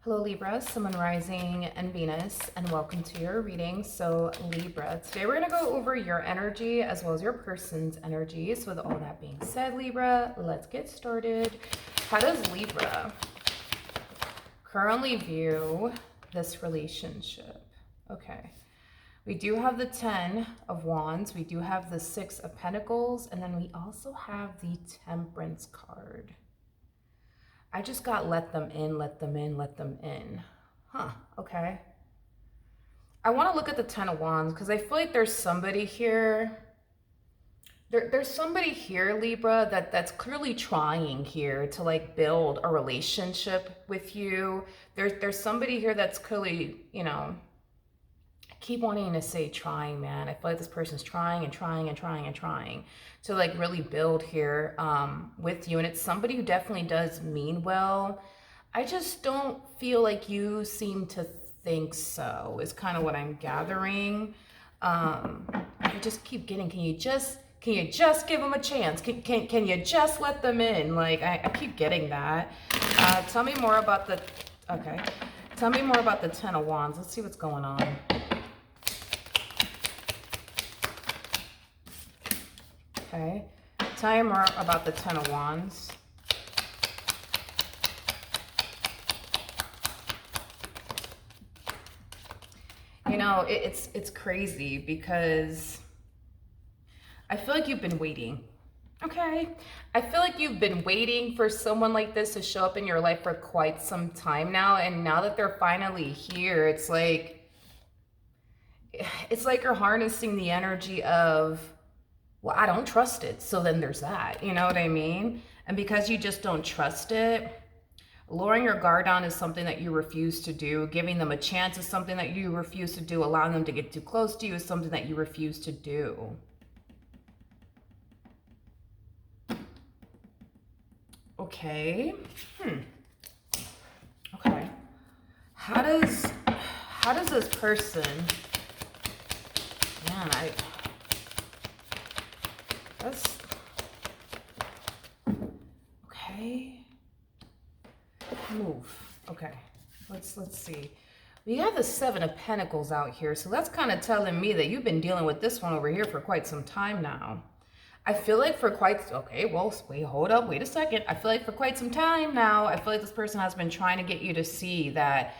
Hello Libra, Sun, Rising, and Venus, and welcome to your reading. So Libra, today we're going to go over your energy as well as your person's energy. So with all that being said, Libra, let's get started. How does Libra currently view this relationship? Okay, we do have the 10 of Wands, we do have the 6 of Pentacles, and then we also have the Temperance card. I just got let them in, let them in, let them in. Huh, okay. I want to look at the 10 of Wands because I feel like there's somebody here. There's somebody here, Libra, that's clearly trying here to like build a relationship with you. There's somebody here that's clearly, I keep wanting to say trying, man. I feel like this person's trying and trying and trying and trying to like really build here with you. And it's somebody who definitely does mean well. I just don't feel like you seem to think so, is kind of what I'm gathering. I just keep getting, can you just give them a chance? Can you just let them in? Like, I keep getting that. Tell me more about the, okay. Tell me more about the 10 of Wands. Let's see what's going on. Okay, tell me more about the 10 of Wands. You know, it's crazy because I feel like you've been waiting. Okay, I feel like you've been waiting for someone like this to show up in your life for quite some time now, and now that they're finally here, it's like you're harnessing the energy of, well, I don't trust it. So then there's that, you know what I mean? And because you just don't trust it, lowering your guard down is something that you refuse to do. Giving them a chance is something that you refuse to do. Allowing them to get too close to you is something that you refuse to do. Okay. Okay. How does this person, man, that's okay. Move. Okay. Let's see. We have the 7 of Pentacles out here, so that's kind of telling me that you've been dealing with this one over here for quite some time now. I feel like for quite, okay, well, wait, hold up, wait a second. I feel like for quite some time now, I feel like this person has been trying to get you to see that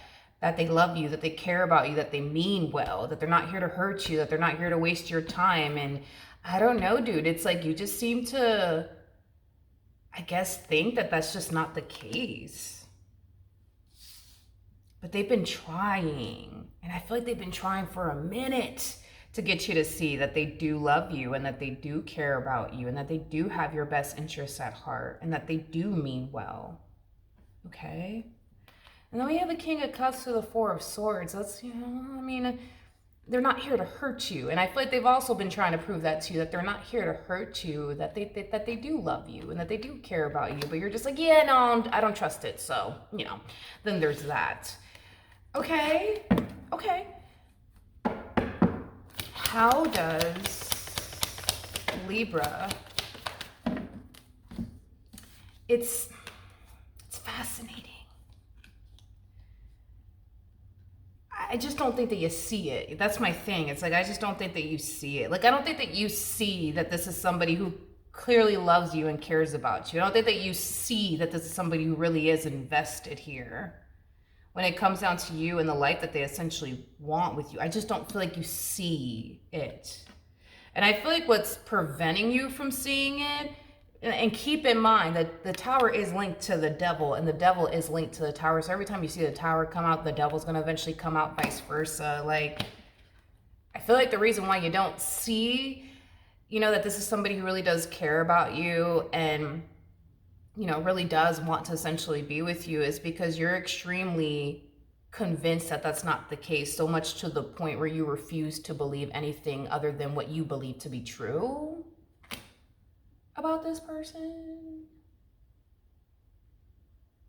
they love you, that they care about you, that they mean well, that they're not here to hurt you, that they're not here to waste your time. And I don't know, dude, it's like you just seem to, I guess, think that that's just not the case. But they've been trying, and I feel like they've been trying for a minute to get you to see that they do love you and that they do care about you and that they do have your best interests at heart and that they do mean well. Okay? And then we have the King of Cups to the 4 of Swords. That's, I mean, they're not here to hurt you. And I feel like they've also been trying to prove that to you, that they're not here to hurt you, that they do love you and that they do care about you. But you're just like, yeah, no, I don't trust it. So, then there's that. Okay. Okay. How does Libra, it's fascinating. I just don't think that you see it. That's my thing. It's like, I just don't think that you see it. Like, I don't think that you see that this is somebody who clearly loves you and cares about you. I don't think that you see that this is somebody who really is invested here when it comes down to you and the life that they essentially want with you. I just don't feel like you see it. And I feel like what's preventing you from seeing it, and keep in mind that the tower is linked to the devil and the devil is linked to the tower. So every time you see the tower come out, the devil's going to eventually come out, vice versa. Like, I feel like the reason why you don't see, that this is somebody who really does care about you and, really does want to essentially be with you is because you're extremely convinced that that's not the case, so much to the point where you refuse to believe anything other than what you believe to be true about this person.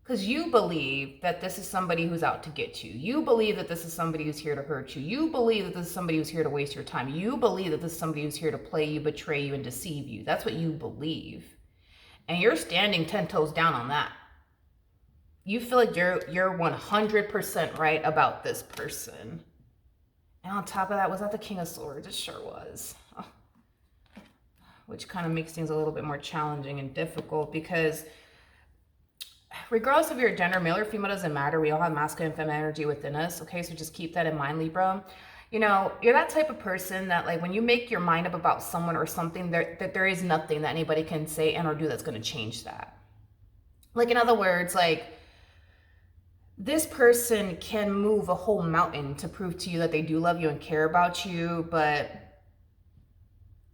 Because you believe that this is somebody who's out to get you. You believe that this is somebody who's here to hurt you. You believe that this is somebody who's here to waste your time. You believe that this is somebody who's here to play you, betray you, and deceive you. That's what you believe. And you're standing 10 toes down on that. you feel like you're 100% right about this person. And on top of that, was that the King of Swords? It sure was. Oh. Which kind of makes things a little bit more challenging and difficult, because regardless of your gender, male or female, doesn't matter. We all have masculine and feminine energy within us. Okay, so just keep that in mind, Libra. You know, you're that type of person that, like, when you make your mind up about someone or something, that there is nothing that anybody can say and or do that's going to change that. Like, in other words, like, this person can move a whole mountain to prove to you that they do love you and care about you, but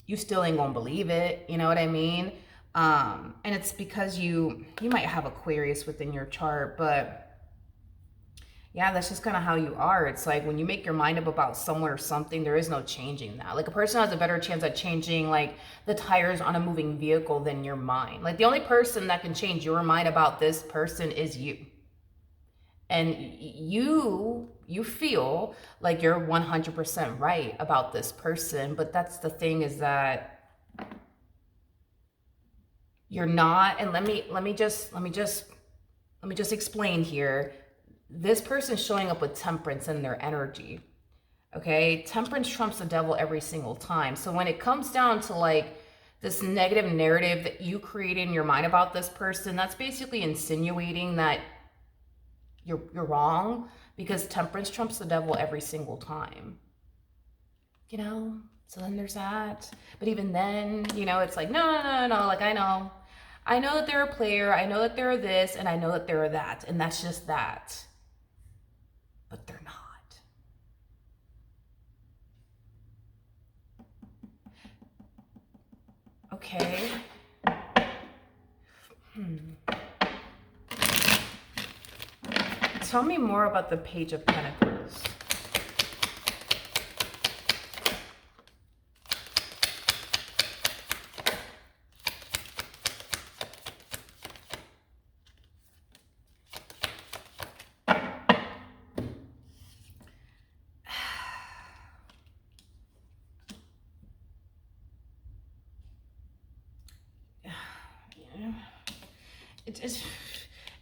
you still ain't gonna believe it. You know what I mean? And it's because you might have Aquarius within your chart, but yeah, that's just kind of how you are. It's like when you make your mind up about someone or something, there is no changing that. Like, a person has a better chance at changing like the tires on a moving vehicle than your mind. Like, the only person that can change your mind about this person is you. And you feel like you're 100% right about this person, but that's the thing, is that you're not. And let me just explain here. This person's showing up with temperance in their energy. Okay, temperance trumps the devil every single time. So when it comes down to like this negative narrative that you create in your mind about this person, that's basically insinuating that you're wrong, because temperance trumps the devil every single time. You know, so then there's that. But even then, you know, it's like, no. Like, I know that they're a player. I know that they're this, and I know that they're that, and that's just that. But they're not. Okay. Tell me more about the Page of Pentacles.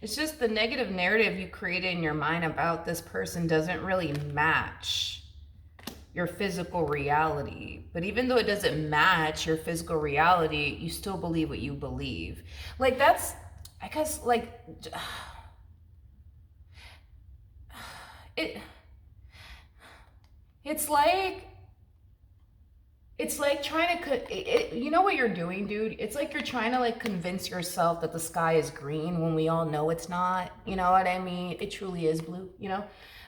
It's just the negative narrative you create in your mind about this person doesn't really match your physical reality. But even though it doesn't match your physical reality, you still believe what you believe. Like, that's, I guess, like, it's like trying to, you know what you're doing, dude? It's like you're trying to like convince yourself that the sky is green when we all know it's not. You know what I mean? It truly is blue, you know?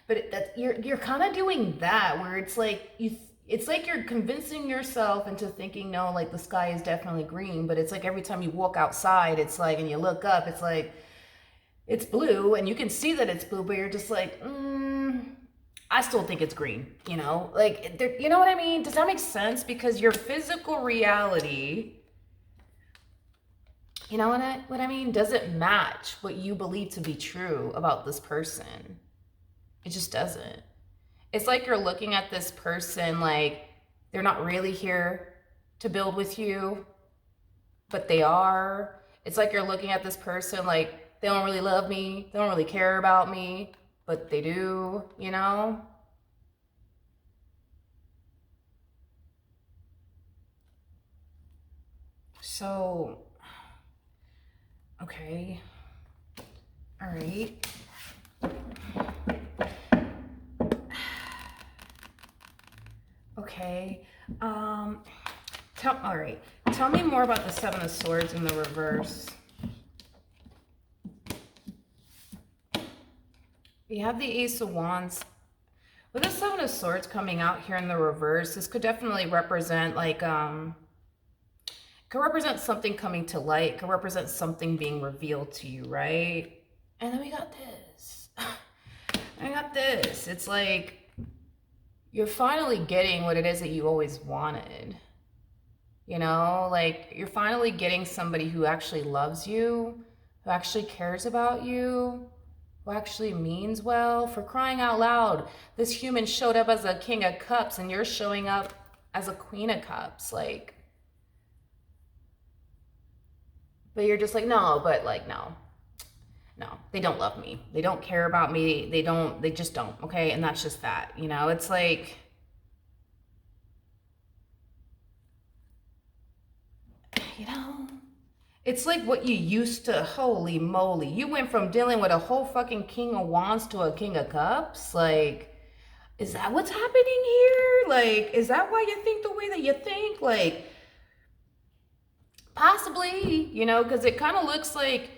But you're kind of doing that, where it's like it's like you're convincing yourself into thinking, no, like the sky is definitely green. But it's like every time you walk outside, it's like, and you look up, it's like, it's blue, and you can see that it's blue, but you're just like, I still think it's green, you know? Like, you know what I mean? Does that make sense? Because your physical reality, you know what I mean, doesn't match what you believe to be true about this person. It just doesn't. It's like you're looking at this person like they're not really here to build with you, but they are. It's like you're looking at this person like they don't really love me, they don't really care about me, but they do, you know? So, okay. All right. Okay. All right. Tell me more about the Seven of Swords in the reverse. We have the Ace of Wands. With the Seven of Swords coming out here in the reverse, this could definitely represent like, could represent something coming to light, could represent something being revealed to you, right? And then we got this. It's like you're finally getting what it is that you always wanted. You know, like you're finally getting somebody who actually loves you, who actually cares about you, who actually means well. For crying out loud, this human showed up as a King of Cups and you're showing up as a Queen of Cups. Like, but you're just like, no, No, they don't love me. They don't care about me. They just don't. Okay. And that's just that, you know, it's like, you know, it's like what you used to, holy moly. You went from dealing with a whole fucking king of wands to a king of cups. Like, is that what's happening here? Like, is that why you think the way that you think? Like, possibly, you know, because it kind of looks like,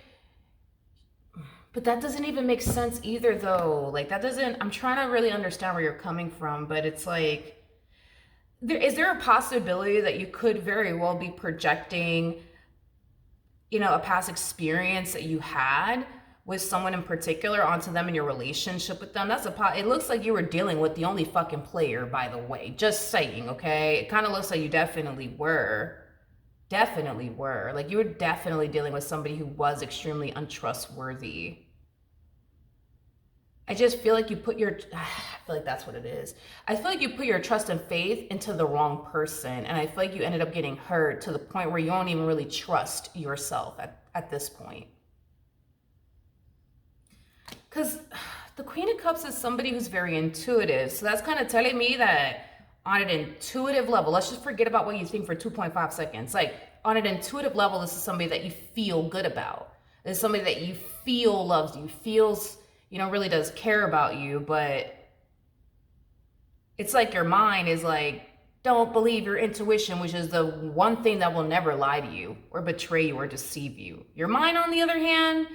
but that doesn't even make sense either, though. Like, that doesn't, I'm trying to really understand where you're coming from, but it's like, is there a possibility that you could very well be projecting, you know, a past experience that you had with someone in particular onto them in your relationship with them? That's it looks like you were dealing with the only fucking player, by the way. Just saying, okay? It kind of looks like you definitely were. Definitely were. Like, you were definitely dealing with somebody who was extremely untrustworthy. I just feel like you put your, I feel like that's what it is. I feel like you put your trust and faith into the wrong person. And I feel like you ended up getting hurt to the point where you don't even really trust yourself at this point. Because the Queen of Cups is somebody who's very intuitive. So that's kind of telling me that on an intuitive level, let's just forget about what you think for 2.5 seconds. Like, on an intuitive level, this is somebody that you feel good about. This is somebody that you feel loves you, feels, you know, really does care about you. But it's like your mind is like, don't believe your intuition, which is the one thing that will never lie to you or betray you or deceive you. Your mind, on the other hand,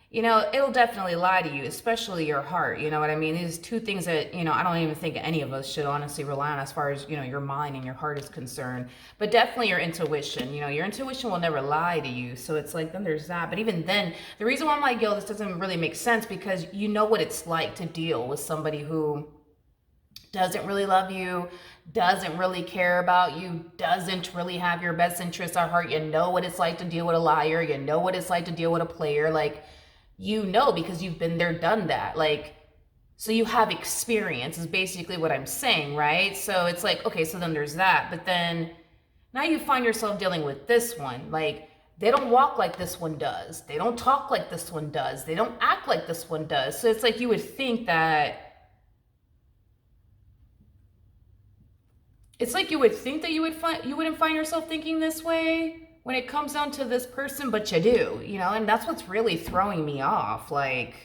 you know, it'll definitely lie to you, especially your heart. You know what I mean? These two things that, you know, I don't even think any of us should honestly rely on as far as, you know, your mind and your heart is concerned. But definitely your intuition. You know, your intuition will never lie to you. So it's like, then there's that. But even then, the reason why I'm like, yo, this doesn't really make sense, because you know what it's like to deal with somebody who doesn't really love you, doesn't really care about you, doesn't really have your best interests at heart. You know what it's like to deal with a liar. You know what it's like to deal with a player. Like, you know, because you've been there, done that. Like, so you have experience is basically what I'm saying, right? So it's like, okay, so then there's that. But then now you find yourself dealing with this one. Like, they don't walk like this one does. They don't talk like this one does. They don't act like this one does. So it's like you would think that, it's like you would think that you wouldn't find yourself thinking this way when it comes down to this person, but you do, you know, and that's what's really throwing me off. Like,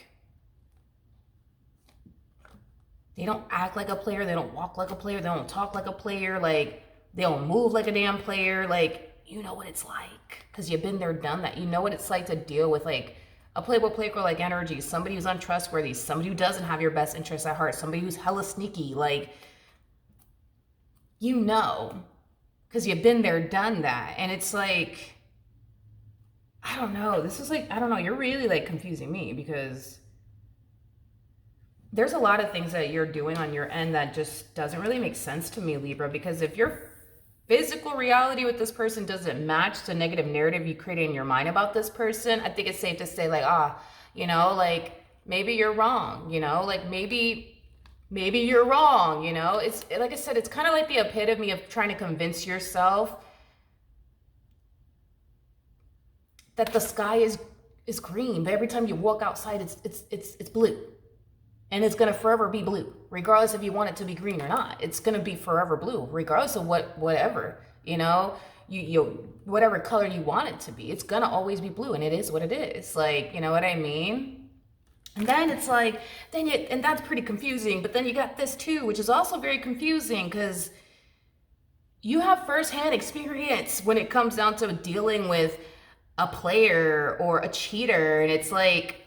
they don't act like a player, they don't walk like a player, they don't talk like a player, like, they don't move like a damn player. Like, you know what it's like, because you've been there, done that. You know what it's like to deal with, like, a playboy like energy, somebody who's untrustworthy, somebody who doesn't have your best interests at heart, somebody who's hella sneaky. Like, you know, because you've been there, done that. And it's like, I don't know. This is like, I don't know. You're really like confusing me, because there's a lot of things that you're doing on your end that just doesn't really make sense to me, Libra. Because if your physical reality with this person doesn't match the negative narrative you created in your mind about this person, I think it's safe to say, like, you know, like, maybe you're wrong, you know, like, maybe you're wrong, you know. It's like I said, it's kind of like the epitome of trying to convince yourself that the sky is green, but every time you walk outside, it's blue, and it's gonna forever be blue, regardless if you want it to be green or not. It's gonna be forever blue, regardless of whatever, you know, you whatever color you want it to be. It's gonna always be blue, and it is what it is. Like, you know what I mean? And then it's like, and that's pretty confusing. But then you got this too, which is also very confusing, because you have firsthand experience when it comes down to dealing with a player or a cheater. And it's like,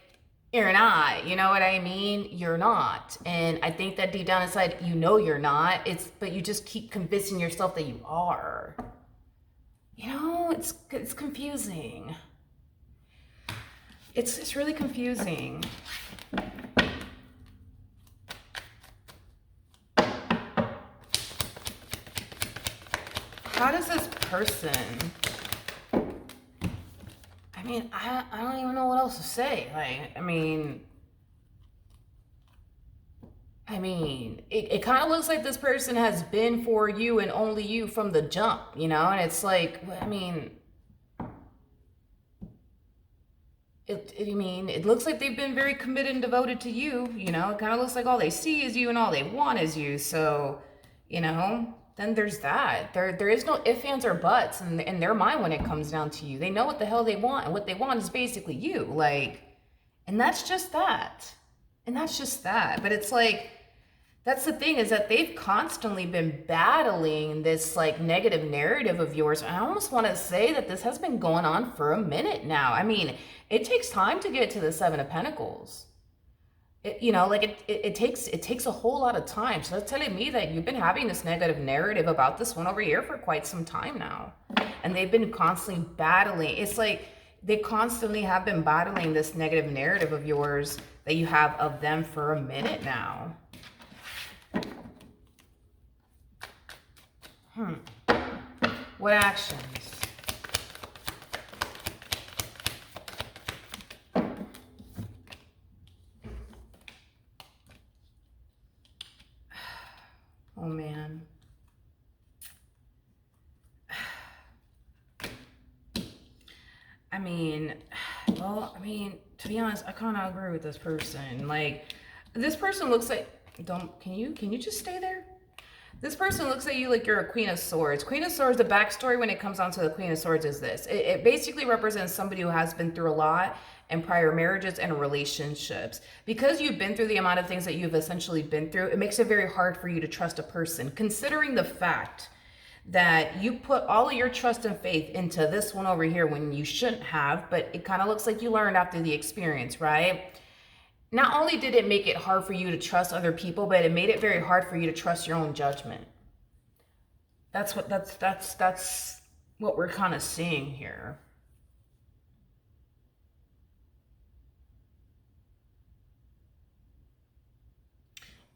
you're not, you know what I mean? You're not. And I think that deep down inside, you know you're not. But you just keep convincing yourself that you are. You know, it's confusing. It's really confusing. How does this person, I mean, I don't even know what else to say. Like, I mean, it kind of looks like this person has been for you and only you from the jump, you know? And it's like, I mean, I mean, it looks like they've been very committed and devoted to you. You know, it kind of looks like all they see is you and all they want is you. So, you know, then there's that. There is no ifs, ands, or buts in their mind when it comes down to you. They know what the hell they want, and what they want is basically you. Like, and that's just that. And that's just that. But it's like, that's the thing, is that they've constantly been battling this like negative narrative of yours. I almost want to say that this has been going on for a minute now. I mean, it takes time to get to the Seven of Pentacles. It takes a whole lot of time. So that's telling me that you've been having this negative narrative about this one over here for quite some time now. And they've been constantly battling. It's like they constantly have been battling this negative narrative of yours that you have of them for a minute now. What actions? Oh man. I mean, to be honest, I kind of agree with this person. Like, this person looks like, can you just stay there? This person looks at you like you're a Queen of Swords. Queen of Swords, the backstory when it comes down to the Queen of Swords is this. It basically represents somebody who has been through a lot in prior marriages and relationships. Because you've been through the amount of things that you've essentially been through, it makes it very hard for you to trust a person. Considering the fact that you put all of your trust and faith into this one over here when you shouldn't have, but it kind of looks like you learned after the experience, right? Not only did it make it hard for you to trust other people, but it made it very hard for you to trust your own judgment. That's what we're kind of seeing here.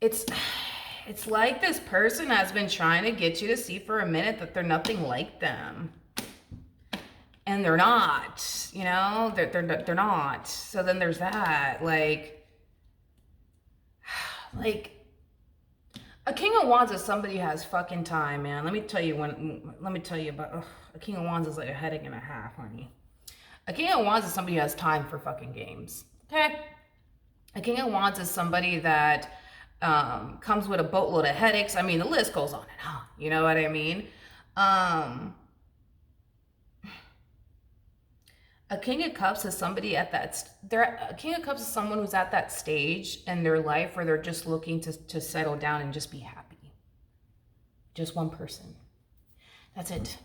It's like this person has been trying to get you to see for a minute that they're nothing like them. And they're not, you know, they're not. So then there's that, like a King of Wands is somebody who has fucking time, man. Let me tell you about a King of Wands is like a headache and a half, honey. A King of Wands is somebody who has time for fucking games. Okay? A King of Wands is somebody that comes with a boatload of headaches. I mean, the list goes on and on. You know what I mean? A King of Cups is somebody a King of Cups is someone who's at that stage in their life where they're just looking to settle down and just be happy. Just one person. That's it.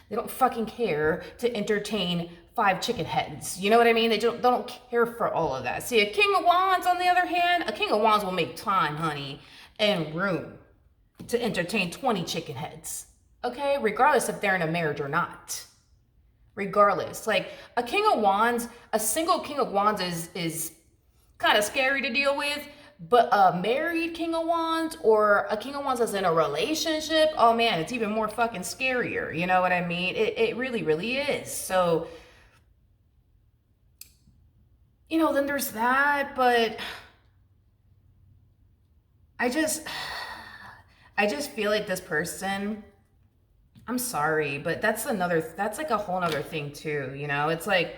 They don't fucking care to entertain 5 chicken heads. You know what I mean? They don't care for all of that. See, a King of Wands, on the other hand, a King of Wands will make time, honey, and room to entertain 20 chicken heads. Okay? Regardless if they're in a marriage or not. Regardless. Like, a King of Wands, a single King of Wands is kind of scary to deal with. But a married King of Wands or a King of Wands that's in a relationship, oh man, it's even more fucking scarier. You know what I mean? It really, really is. So, you know, then there's that, but I just feel like this person, I'm sorry, but that's like a whole nother thing too, you know? It's like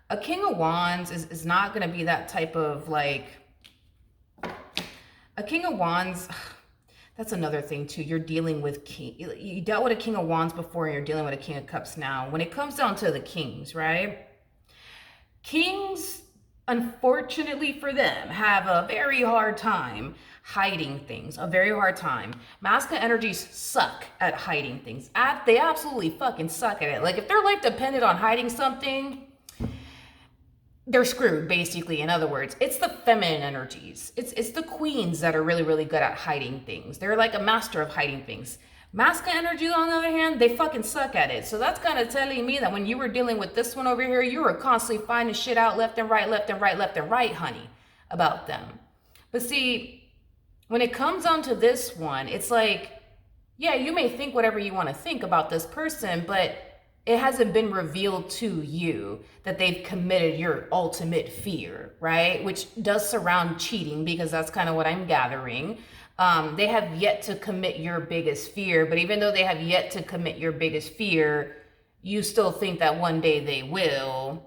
a King of Wands is not going to be that type of like, a King of Wands, that's another thing too. You're dealing with you dealt with a King of Wands before and you're dealing with a King of Cups now. When it comes down to the kings, right? Kings, unfortunately for them, have a very hard time hiding things. A very hard time. Masculine energies suck at hiding things. They absolutely fucking suck at it. Like, if their life depended on hiding something, they're screwed, basically. In other words, it's the feminine energies. It's the queens that are really, really good at hiding things. They're like a master of hiding things. Masculine energies, on the other hand, they fucking suck at it. So that's kind of telling me that when you were dealing with this one over here, you were constantly finding shit out left and right, left and right, left and right, honey, about them. But see, when it comes down to this one, it's like, yeah, you may think whatever you want to think about this person, but it hasn't been revealed to you that they've committed your ultimate fear, right? Which does surround cheating, because that's kind of what I'm gathering. They have yet to commit your biggest fear, but even though they have yet to commit your biggest fear, you still think that one day they will.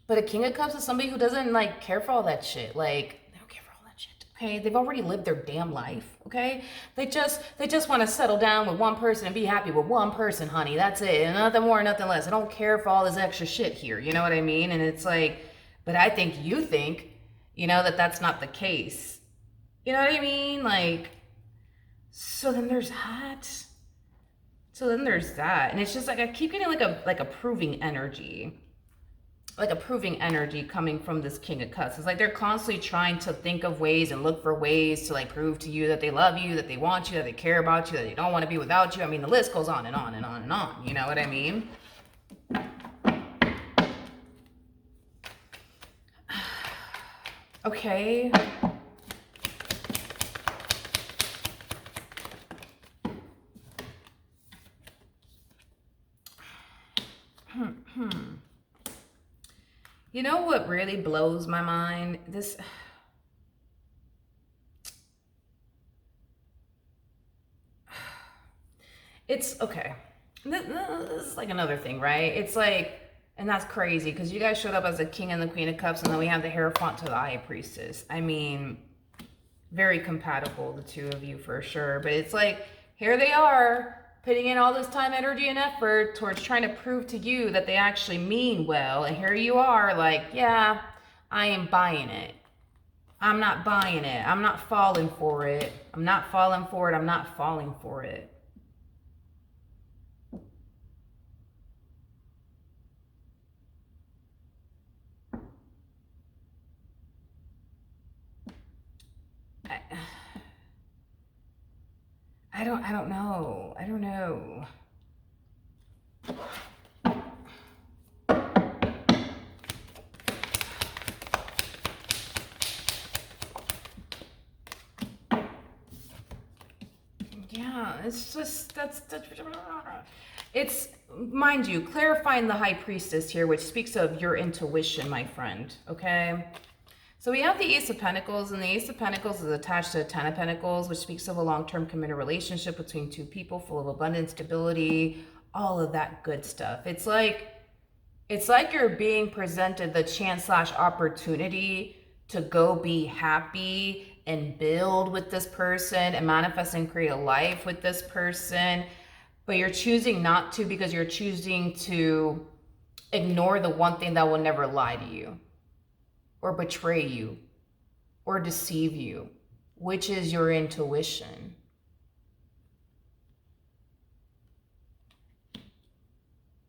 But a King of Cups is somebody who doesn't like care for all that shit. Like, they don't care for all that shit. Okay, they've already lived their damn life. Okay, they just want to settle down with one person and be happy with one person, honey. That's it, and nothing more, nothing less. I don't care for all this extra shit here. You know what I mean? And it's like, but I think you think, you know, that that's not the case. You know what I mean? Like, so then there's that. So then there's that, and it's just like I keep getting like a proving energy. Like a proving energy coming from this King of Cups. It's like they're constantly trying to think of ways and look for ways to like prove to you that they love you, that they want you, that they care about you, that they don't want to be without you. I mean, the list goes on and on and on and on. You know what I mean? Okay. You know what really blows my mind? It's okay. This is like another thing, right? It's like, and that's crazy because you guys showed up as the King and the Queen of Cups, and then we have the Hierophant to the High Priestess. I mean, very compatible, the two of you for sure. But it's like, here they are, putting in all this time, energy, and effort towards trying to prove to you that they actually mean well. And here you are like, yeah, I am buying it. I'm not buying it. I'm not falling for it. I'm not falling for it. I'm not falling for it. I don't know. I don't know. Yeah, it's just, that's it's, mind you, clarifying the High Priestess here, which speaks of your intuition, my friend, okay? So we have the Ace of Pentacles, and the Ace of Pentacles is attached to the Ten of Pentacles, which speaks of a long-term committed relationship between two people, full of abundance, stability, all of that good stuff. It's like you're being presented the chance / opportunity to go be happy and build with this person and manifest and create a life with this person, but you're choosing not to because you're choosing to ignore the one thing that will never lie to you or betray you or deceive you, which is your intuition.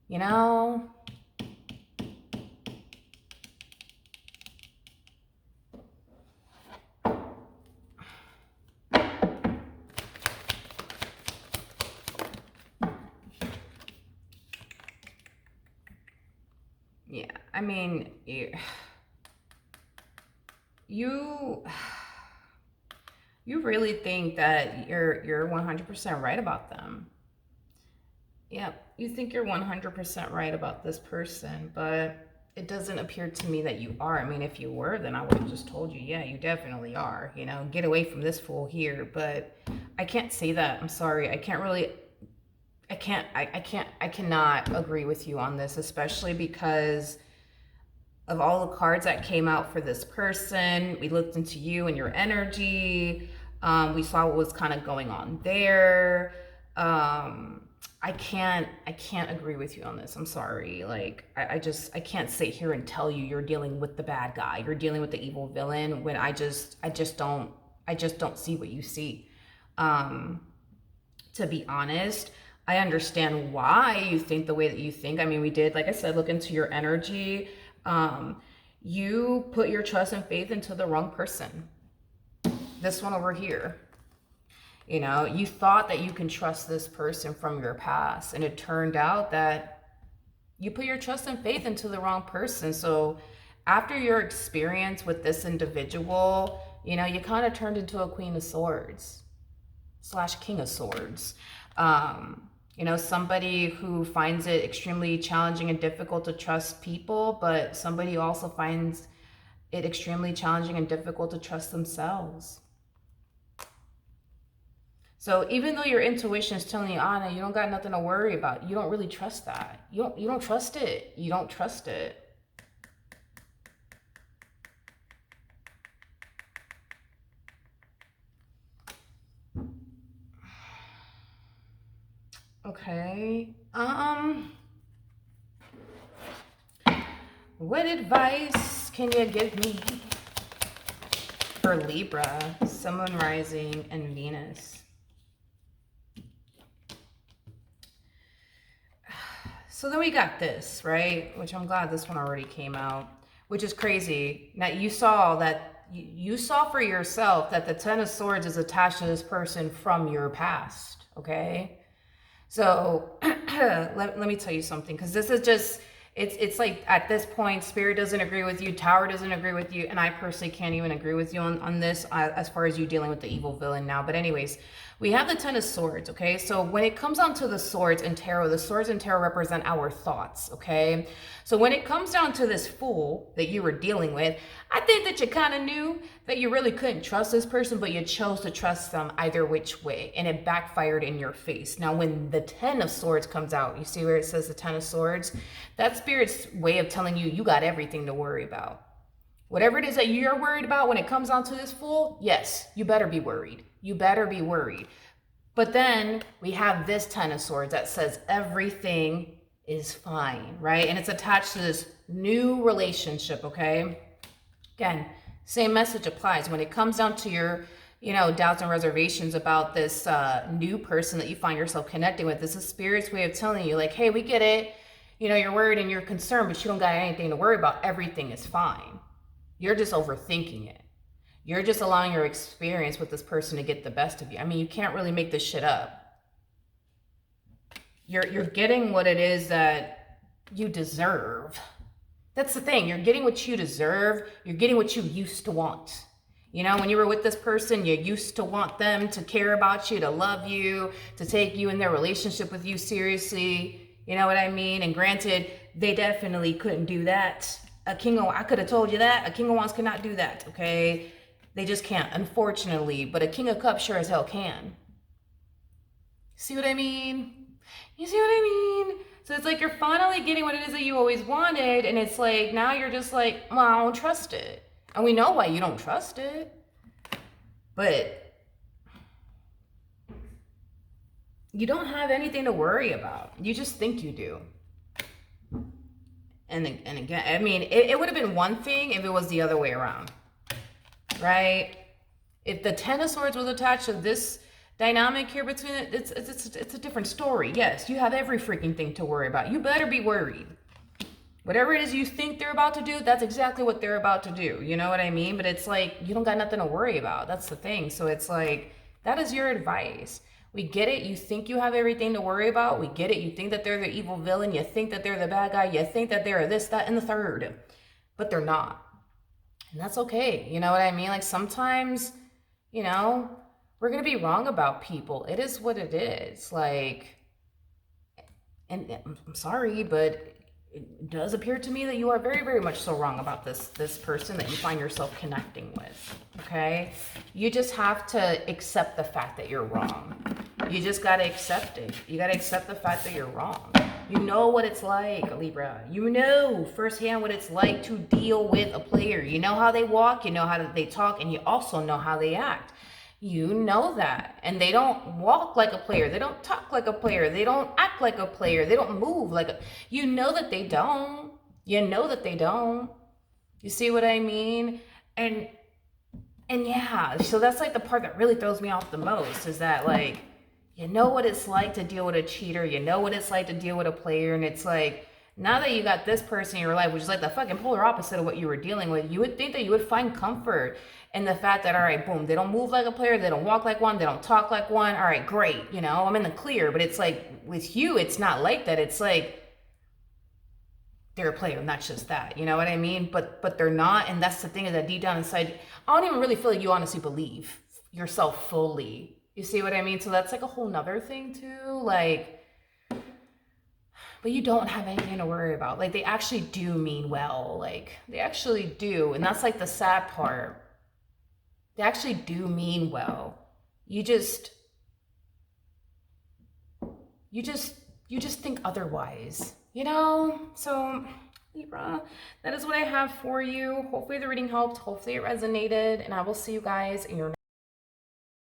You know? Yeah, I mean, you really think that you're 100% right about them. Yeah, you think you're 100% right about this person, but it doesn't appear to me that you are. I mean, if you were, then I would have just told you, yeah, you definitely are. You know, get away from this fool here. But I can't say that. I'm sorry. I cannot agree with you on this, especially because of all the cards that came out for this person. We looked into you and your energy. We saw what was kind of going on there. I can't agree with you on this. I'm sorry. Like, I can't sit here and tell you you're dealing with the bad guy. You're dealing with the evil villain when I just don't see what you see. To be honest, I understand why you think the way that you think. I mean, we did, like I said, look into your energy. You put your trust and faith into the wrong person. This one over here. You know, you thought that you can trust this person from your past, and it turned out that you put your trust and faith into the wrong person. So after your experience with this individual, you know, you kind of turned into a Queen of Swords / King of Swords. You know, somebody who finds it extremely challenging and difficult to trust people, but somebody who also finds it extremely challenging and difficult to trust themselves. So even though your intuition is telling you, Anna, you don't got nothing to worry about, you don't really trust that. You don't trust it. You don't trust it. Okay. What advice can you give me for Libra, Sun, Moon, Rising, and Venus? So then we got this, right? Which I'm glad this one already came out, which is crazy. Now you saw that, you saw for yourself that the Ten of Swords is attached to this person from your past, okay? So let me tell you something, because this is just, it's like at this point, Spirit doesn't agree with you, Tower doesn't agree with you, and I personally can't even agree with you on this as far as you dealing with the evil villain now. But anyways, we have the Ten of Swords, okay? So when it comes down to the swords in tarot, the swords in tarot represent our thoughts, okay? So when it comes down to this Fool that you were dealing with, I think that you kind of knew that you really couldn't trust this person, but you chose to trust them either which way, and it backfired in your face. Now, when the Ten of Swords comes out, you see where it says the Ten of Swords? That's Spirit's way of telling you, you got everything to worry about. Whatever it is that you're worried about when it comes down to this Fool, yes, you better be worried. You better be worried. But then we have this Ten of Swords that says everything is fine, right? And it's attached to this new relationship, okay? Again, same message applies when it comes down to your, doubts and reservations about this new person that you find yourself connecting with. This is Spirit's way of telling you, like, hey, we get it. You're worried and you're concerned, but you don't got anything to worry about. Everything is fine. You're just overthinking it. You're just allowing your experience with this person to get the best of you. I mean, you can't really make this shit up. You're getting what it is that you deserve. That's the thing. You're getting what you deserve. You're getting what you used to want. When you were with this person, you used to want them to care about you, to love you, to take you in their relationship with you seriously. You know what I mean? And granted, they definitely couldn't do that. I could have told you that. A King of Wands cannot do that, okay? They just can't, unfortunately. But a King of Cups sure as hell can. See what I mean? You see what I mean? So it's like you're finally getting what it is that you always wanted, and it's like now you're just like, well, I don't trust it. And we know why you don't trust it. But you don't have anything to worry about. You just think you do. And again, I mean, it would have been one thing if it was the other way around, right? If the Ten of Swords was attached to this dynamic here between it, it's a different story. Yes, you have every freaking thing to worry about. You better be worried. Whatever it is you think they're about to do, that's exactly what they're about to do. You know what I mean? But it's like, you don't got nothing to worry about. That's the thing. So it's like, that is your advice. We get it. You think you have everything to worry about. We get it. You think that they're the evil villain. You think that they're the bad guy. You think that they're this, that, and the third. But they're not. And that's okay. You know what I mean? Like sometimes, we're going to be wrong about people. It is what it is. Like, and I'm sorry, but it does appear to me that you are very, very much so wrong about this person that you find yourself connecting with, okay? You just have to accept the fact that you're wrong. You just got to accept it. You got to accept the fact that you're wrong. You know what it's like, Libra. You know firsthand what it's like to deal with a player. You know how they walk, you know how they talk, and you also know how they act. You know that. And they don't walk like a player. They don't talk like a player. They don't act like a player. They don't move like a... You know that they don't. You know that they don't. You see what I mean? And yeah, so that's like the part that really throws me off the most is that like, you know what it's like to deal with a cheater. You know what it's like to deal with a player. And it's like, now that you got this person in your life, which is like the fucking polar opposite of what you were dealing with, you would think that you would find comfort in the fact that, all right, boom, they don't move like a player, they don't walk like one, they don't talk like one. All right, great, I'm in the clear. But it's like with you, it's not like that. It's like they're a player, not just that. You know what I mean? But they're not, and that's the thing is that deep down inside, I don't even really feel like you honestly believe yourself fully. You see what I mean? So that's like a whole nother thing too. Like, but you don't have anything to worry about. Like they actually do mean well. Like they actually do. And that's like the sad part. They actually do mean well. You just think otherwise, So Libra, that is what I have for you. Hopefully the reading helped. Hopefully it resonated. And I will see you guys in your